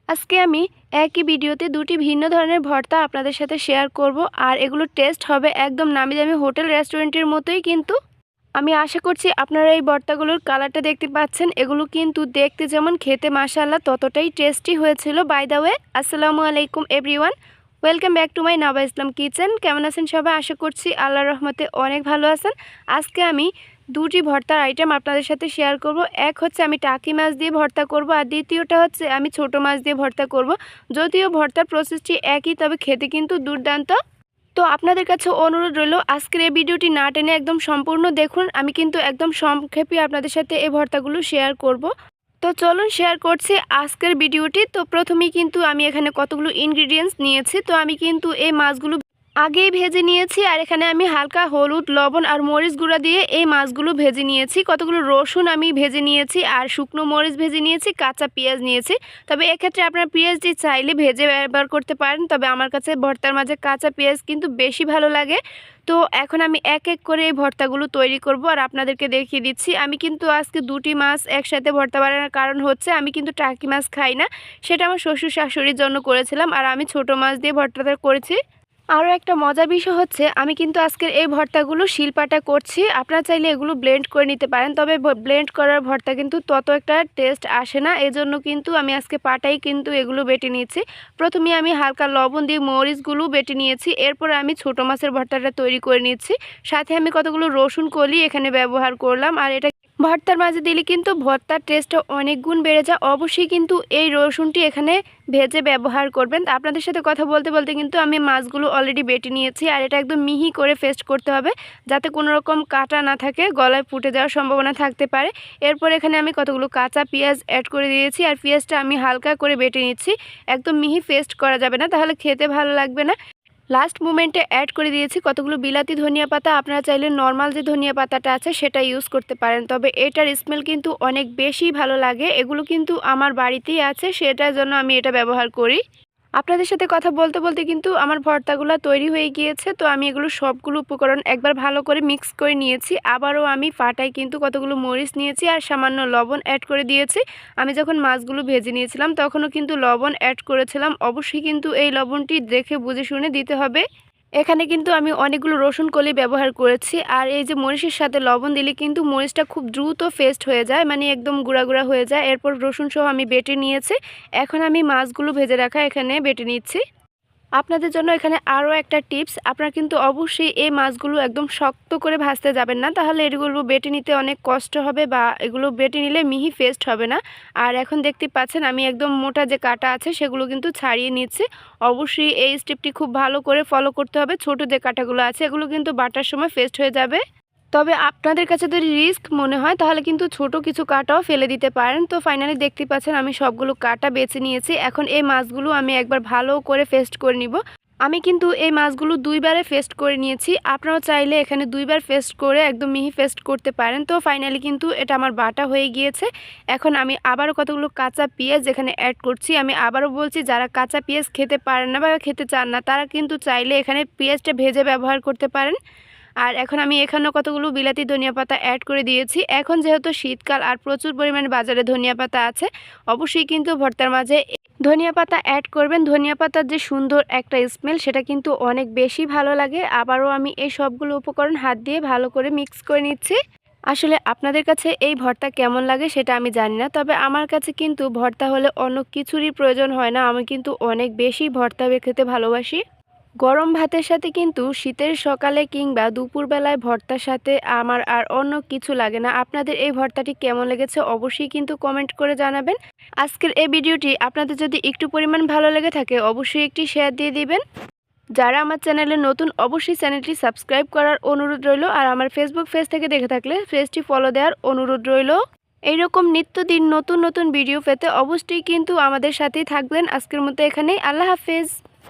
আজকে আমি একই ভিডিওতে দুটি ভিন্ন ধরনের ভর্তা আপনাদের সাথে শেয়ার করব আর এগুলোর টেস্ট হবে একদম নামিদামি হোটেল রেস্টুরেন্টের মতোই। কিন্তু আমি আশা করছি আপনারা এই ভর্তাগুলোর কালারটা দেখতে পাচ্ছেন, এগুলো কিন্তু দেখতে যেমন খেতে মাশাআল্লাহ ততটাই টেস্টি হয়েছিল। বাই দ্য ওয়ে, আসসালামু আলাইকুম everyone, welcome back to my Naba Islam kitchen. কেমন আছেন সবাই? আশা করছি আল্লাহর রহমতে অনেক ভালো আছেন। আজকে আমি দুটি ভর্তার আইটেম আপনাদের সাথে শেয়ার করব। এক হচ্ছে আমি টাকি মাছ দিয়ে ভর্তা করব, আর দ্বিতীয়টা হচ্ছে আমি ছোট মাছ দিয়ে ভর্তা করব। যদিও ভর্তার প্রসেসটি একই, তবে খেতে কিন্তু দুর্দান্ত। তো আপনাদের কাছে অনুরোধ রইল আজকের এই ভিডিওটি না টেনে একদম সম্পূর্ণ দেখুন। আমি কিন্তু একদম সংক্ষেপে আপনাদের সাথে এই ভর্তাগুলো শেয়ার করব। তো চলুন শেয়ার করছি আজকের ভিডিওটি। তো প্রথমেই কিন্তু আমি এখানে কতগুলো ইনগ্রিডিয়েন্টস নিয়েছি। তো আমি কিন্তু এই মাছগুলো আগেই ভেজে নিয়েছি, আর এখানে আমি হালকা হলুদ, লবণ আর মরিচ গুঁড়া দিয়ে এই মাছগুলো ভেজে নিয়েছি। কতগুলো রসুন আমি ভেজে নিয়েছি, আর শুকনো মরিচ ভেজে নিয়েছি, কাঁচা পেঁয়াজ নিয়েছি। তবে এক্ষেত্রে আপনারা পেঁয়াজটি চাইলে ভেজে ব্যবহার করতে পারেন, তবে আমার কাছে ভর্তার মাঝে কাঁচা পেঁয়াজ কিন্তু বেশি ভালো লাগে। তো এখন আমি এক এক করে এই ভর্তাগুলো তৈরি করব আর আপনাদেরকে দেখিয়ে দিচ্ছি। আমি কিন্তু আজকে দুটি মাছ একসাথে ভর্তা বানানোর কারণ হচ্ছে আমি কিন্তু টাকি মাছ খাই না, সেটা আমার শ্বশুর শাশুড়ির জন্য করেছিলাম, আর আমি ছোট মাছ দিয়ে ভর্তাটা করেছি। আরও একটা মজার বিষয় হচ্ছে আমি কিন্তু আজকের এই ভর্তাগুলো শিলপাটা করছি। আপনারা চাইলে এগুলো ব্লেন্ড করে নিতে পারেন, তবে ব্লেন্ড করার ভর্তা কিন্তু তত একটা টেস্ট আসে না। এজন্য কিন্তু আমি আজকে পাটাই কিন্তু এগুলো বেটে নিয়েছি। প্রথমে আমি হালকা লবণ দিয়ে মরিচগুলো বেটে নিয়েছি, এরপর আমি ছোট মাছের ভর্তাটা তৈরি করে নিচ্ছি। সাথে আমি কতগুলো রসুন কলি এখানে ব্যবহার করলাম, আর এটা ভর্তার মাঝে দিলে কিন্তু ভর্তার টেস্টটা অনেক গুণ বেড়ে যায়। অবশ্যই কিন্তু এই রসুনটি এখানে ভেজে ব্যবহার করবেন। তো আপনাদের সাথে কথা বলতে বলতে কিন্তু আমি মাছগুলো অলরেডি বেটে নিয়েছি, আর এটা একদম মিহি করে পেস্ট করতে হবে, যাতে কোনো রকম কাটা না থাকে, গলায় ফুটে যাওয়ার সম্ভাবনা থাকতে পারে। এরপর এখানে আমি কতগুলো কাঁচা পেঁয়াজ অ্যাড করে দিয়েছি, আর পেঁয়াজটা আমি হালকা করে বেটে নিচ্ছি। একদম মিহি পেস্ট করা যাবে না, তাহলে খেতে ভালো লাগবে না। লাস্ট মোমেন্টে অ্যাড করে দিয়েছি কতগুলো বিলাতি ধনিয়া পাতা। আপনারা চাইলে নর্মাল যে ধনিয়া পাতাটা আছে সেটা ইউজ করতে পারেন, তবে এটার স্মেল কিন্তু অনেক বেশি ভালো লাগে। এগুলো কিন্তু আমার বাড়িতেই আছে, সেটার জন্য আমি এটা ব্যবহার করি। আপনাদের সাথে কথা বলতে বলতে কিন্তু আমার ভর্তাগুলো তৈরি হয়ে গিয়েছে। তো আমি এগুলো সবগুলো উপকরণ একবার ভালো করে মিক্স করে নিয়েছি। আবারও আমি পাটায় কিন্তু কতগুলো মরিচ নিয়েছি আর সামান্য লবণ অ্যাড করে দিয়েছি। আমি যখন মাছগুলো ভেজে নিয়েছিলাম তখনও কিন্তু লবণ অ্যাড করেছিলাম। অবশ্যই কিন্তু এই লবণটি দেখে বুঝে শুনে দিতে হবে। এখানে কিন্তু আমি অনেকগুলো রসুন কলি ব্যবহার করেছি, আর এই যে মরিচের সাথে লবণ দিলে কিন্তু মরিচটা খুব দ্রুত পেস্ট হয়ে যায়, মানে একদম গুঁড়া গুঁড়া হয়ে যায়। এরপর রসুন সহ আমি বেটে নিয়েছি। এখন আমি মাছগুলো ভেজে রাখা এখানে বেটে নিচ্ছি। আপনাদের জন্য এখানে আরও একটা টিপস, আপনারা কিন্তু অবশ্যই এই মাছগুলো একদম শক্ত করে ভাজতে যাবেন না, তাহলে এগুলো বেটে নিতে অনেক কষ্ট হবে, বা এগুলো বেটে নিলে মিহি পেস্ট হবে না। আর এখন দেখতে পাচ্ছেন আমি একদম মোটা যে কাটা আছে সেগুলো কিন্তু ছাড়িয়ে নিচ্ছি। অবশ্যই এই স্টেপটি খুব ভালো করে ফলো করতে হবে। ছোট যে কাটাগুলো আছে এগুলো কিন্তু বাটার সময় পেস্ট হয়ে যাবে। তবে আপনাদের কাছে যদি রিস্ক মনে হয় তাহলে কিন্তু ছোট কিছু কাটাও ফেলে দিতে পারেন। তো ফাইনালি দেখতে পাচ্ছেন আমি সবগুলো কাটা বেছে নিয়েছি। এখন এই মাছগুলো আমি একবার ভালো করে পেস্ট করে নিব। আমি কিন্তু এই মাছগুলো দুইবারে পেস্ট করে নিয়েছি। আপনারাও চাইলে এখানে দুইবার পেস্ট করে একদম মিহি পেস্ট করতে পারেন। তো ফাইনালি কিন্তু এটা আমার বাটা হয়ে গিয়েছে। এখন আমি আবারও কতগুলো কাঁচা পেঁয়াজ এখানে অ্যাড করছি। আমি আবারও বলছি, যারা কাঁচা পেঁয়াজ খেতে পারেন না বা খেতে চান না তারা কিন্তু চাইলে এখানে পেঁয়াজটা ভেজে ব্যবহার করতে পারেন। আর এখন আমি এখানেও কতগুলো বিলাতি ধনিয়া পাতা অ্যাড করে দিয়েছি। এখন যেহেতু শীতকাল আর প্রচুর পরিমাণে বাজারে ধনিয়া পাতা আছে, অবশ্যই কিন্তু ভর্তার মাঝে ধনিয়া পাতা অ্যাড করবেন। ধনিয়া পাতার যে সুন্দর একটা স্মেল সেটা কিন্তু অনেক বেশি ভালো লাগে। আবারও আমি এই সবগুলো উপকরণ হাত দিয়ে ভালো করে মিক্স করে নিচ্ছি। আসলে আপনাদের কাছে এই ভর্তা কেমন লাগে সেটা আমি জানি না, তবে আমার কাছে কিন্তু ভর্তা হলে অন্য কিছুরই প্রয়োজন হয় না। আমি কিন্তু অনেক বেশি ভর্তা খেতে ভালোবাসি। গরম ভাতের সাথে কিন্তু শীতের সকালে কিংবা দুপুরবেলায় ভর্তার সাথে আমার আর অন্য কিছু লাগে না। আপনাদের এই ভর্তাটি কেমন লেগেছে অবশ্যই কিন্তু কমেন্ট করে জানাবেন। আজকের এই ভিডিওটি আপনাদের যদি একটু পরিমাণ ভালো লেগে থাকে অবশ্যই একটি শেয়ার দিয়ে দিবেন। যারা আমার চ্যানেলে নতুন অবশ্যই চ্যানেলটি সাবস্ক্রাইব করার অনুরোধ রইল, আর আমার ফেসবুক পেজ থেকে দেখে থাকলে পেজটি ফলো দেওয়ার অনুরোধ রইল। এইরকম নিত্যদিন নতুন নতুন ভিডিও পেতে অবশ্যই কিন্তু আমাদের সাথেই থাকবেন। আজকের মতো এখানেই, আল্লাহ হাফেজ।